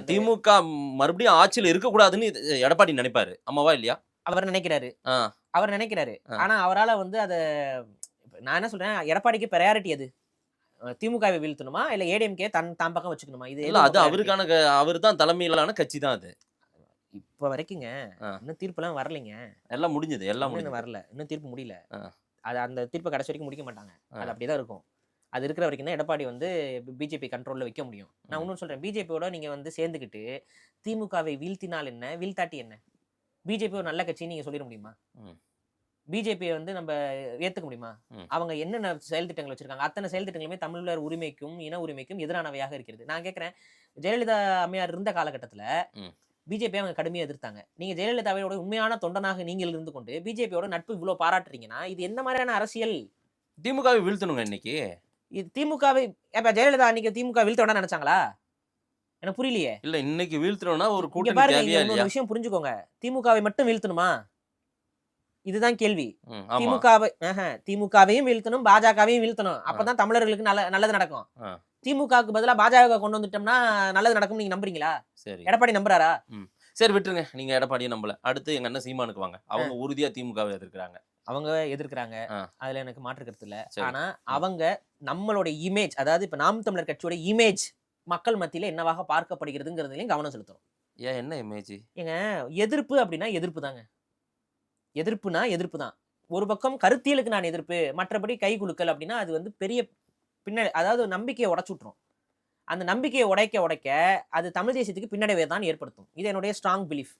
திமுக மறுபடியும் ஆட்சியில இருக்கக்கூடாதுன்னு எடப்பாடி நினைப்பாரு. ஆமாவா இல்லையா? அவர் நினைக்கிறாரு. ஆ, அவர் நினைக்கிறாரு. ஆ. ஆனா அவரால வந்து அத நான் என்ன சொல்றேன், எடப்பாடிக்கு பிரையாரிட்டி எது? திமுகவை வீழ்த்தணுமா? இல்ல ஏடிஎம்கே தான் பக்கம் வச்சுக்கணுமா? இது இல்ல எது உங்க அது பிரையாரிட்டி? அவருக்கான அவரு தான் தலைமையிலான கட்சி தான் அது. இப்ப வரைக்குங்க. ஆ. இன்னும் தீர்ப்புலாம் வரலைங்க. எல்லாம் முடிஞ்சது, எல்லாம் இன்னும் முடிஞ்சது. வரல. இன்னும் தீர்ப்பு முடியல. ஆ, அது அந்த தீர்ப்ப கடைசி வரைக்கும் முடிக்க மாட்டாங்க. ஆ. அது அப்படியே தான் இருக்கும். அது இருக்கிற வரைக்கும் தான் எடப்பாடி வந்து பிஜேபி கண்ட்ரோல்ல வைக்க முடியும். நான் ம், இன்னொன்னு சொல்றேன். பிஜேபியோட நீங்க வந்து சேர்ந்துக்கிட்டு, திமுகவை வீழ்த்தினால் என்ன? வீழ்த்தாட்டி என்ன? பிஜேபி ஒரு நல்ல கட்சின்னு நீங்க சொல்லிட முடியுமா? ம், பிஜேபிய வந்து நம்ப ஏத்துக்க முடியுமா? ம், அவங்க என்னென்ன செயல் திட்டங்கள் வச்சிருக்காங்க? அத்தன செயல் திட்டங்களுமே தமிழர் உரிமைக்கும், இன உரிமைக்கும் எதிரானவையாக இருக்கிறது. நான் கேட்கிறேன், ஜெயலலிதா அம்மையார் இருந்த காலகட்டத்தில, ம். பிஜேபிய அவங்க கடுமையா எதிர்த்தாங்க. நீங்க ஜெயலலிதாவோட உண்மையான தொண்டனாக நீங்கள் இருந்து கொண்டு, பிஜேபியோட நட்பு இவ்ளோ பாராட்டுறீங்கன்னா, இது எந்த மாரியான அரசியல்? திமுகவை வீழ்த்தணுங்க இன்னைக்கு. இது திமுகவை எப்ப ஜெயலலிதா அன்னைக்கு திமுக வீழ்த்த வேண்டாம்னு நெனச்சாங்களா? எனக்கு புரியலையே. இல்ல இன்னைக்கு வீழ்த்தணும்னா ஒரு இங்க கூட்டணி பாருங்க, இங்க தேவையா இல்லையா? இன்னொரு விஷயம் புரிஞ்சுக்கோங்க. திமுகவை மட்டும் வீழ்த்தணுமா? இதுதான் கேள்வி. ம், ஆமா. திமுகவையும் வீழ்த்தணும், பாஜகவையும் வீழ்த்தணும். ஆ, அப்பதான் தமிழர்களுக்கு நல்லது நடக்கும். ஆ. திமுகவுக்கு பதிலா பாஜக கொண்டு வந்துட்டோம்னா நல்லது நடக்கும்னு நீங்க நம்புறீங்களா? சரி. எடப்பாடி நம்புறாரா? ம். சரி விட்டுருங்க. நீங்க எடப்பாடிய நம்பல. அடுத்து எங்க அண்ணன் சீமானுக்கு வாங்க. அவங்க அ உறுதியா திமுகவ எதிர்க்கிறாங்க. அவங்க எதிர்க்கிறாங்க. ஆ, அதுல எனக்கு மாற்று கருத்து இல்ல. சரி. ஆனா ம். அவங்க நம்மளோட இமேஜ், அதாவது இப்ப நாம் தமிழர் கட்சியோட இமேஜ் மக்கள் மத்தியில என்னவாக பார்க்கப்படுகிறதுங்கிறதுலயும் கவனம் செலுத்தணும். ஏன் என்ன இமேஜ்? ஏங்க, எதிர்ப்பு அப்படின்னா எதிர்ப்பு தாங்க. எதிர்ப்புனா எதிர்ப்பு தான். ஒரு பக்கம் கருத்தியலுக்கு நான் எதிர்ப்பு, மற்றபடி கை குலுக்கல் அப்படின்னா அது வந்து பெரிய அதாவது நம்பிக்கைய உடைச்சு விட்டுரும். அந்த நம்பிக்கைய உடைக்க, அது தமிழ் தேசியத்துக்கு பின்னடைவை தான் ஏற்படுத்தும். இது என்னுடைய ஸ்ட்ராங் பிலீஃப்.